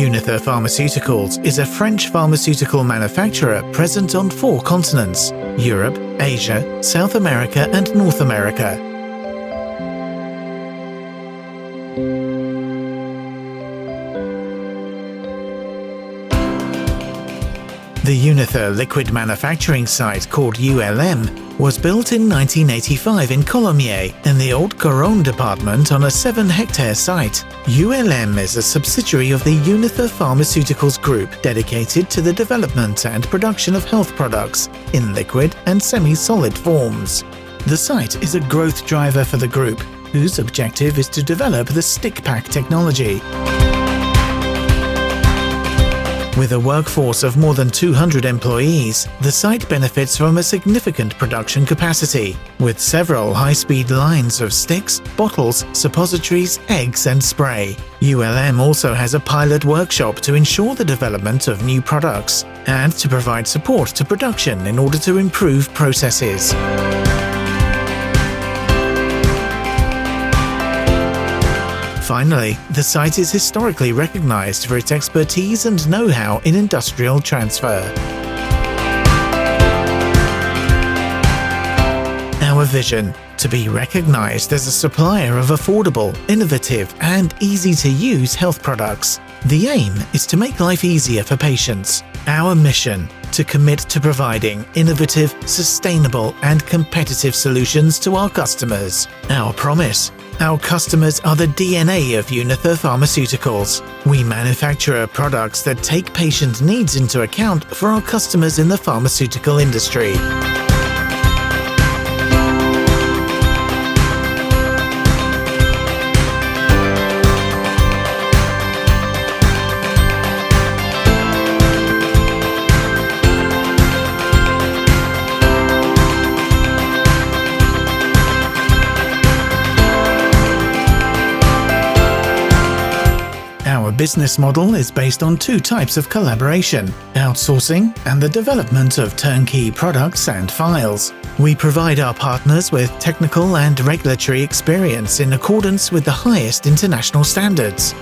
Unither Pharmaceuticals is a French pharmaceutical manufacturer present on 4 continents: Europe, Asia, South America and North America. The Unither liquid manufacturing site, called ULM, was built in 1985 in Colomiers, in the old Garonne department on a 7-hectare site. ULM is a subsidiary of the Unither Pharmaceuticals group dedicated to the development and production of health products in liquid and semi-solid forms. The site is a growth driver for the group, whose objective is to develop the stick pack technology. With a workforce of more than 200 employees, the site benefits from a significant production capacity, with several high-speed lines of sticks, bottles, suppositories, eggs and spray. ULM also has a pilot workshop to ensure the development of new products and to provide support to production in order to improve processes. Finally, the site is historically recognized for its expertise and know-how in industrial transfer. Our vision: to be recognized as a supplier of affordable, innovative and easy-to-use health products. The aim is to make life easier for patients. Our mission: to commit to providing innovative, sustainable and competitive solutions to our customers. Our promise: our customers are the DNA of Unither Pharmaceuticals. We manufacture products that take patient needs into account for our customers in the pharmaceutical industry. Our business model is based on 2 types of collaboration: outsourcing and the development of turnkey products and files. We provide our partners with technical and regulatory experience in accordance with the highest international standards.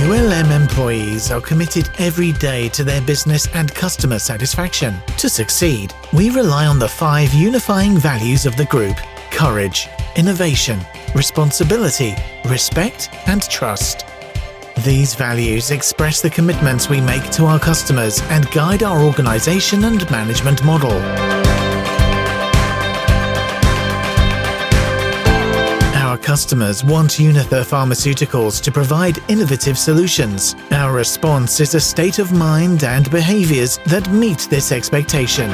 ULM employees are committed every day to their business and customer satisfaction. To succeed, we rely on the 5 unifying values of the group: courage, innovation, responsibility, respect and trust. These values express the commitments we make to our customers and guide our organization and management model. Our customers want Unither Pharmaceuticals to provide innovative solutions. Our response is a state of mind and behaviors that meet this expectation.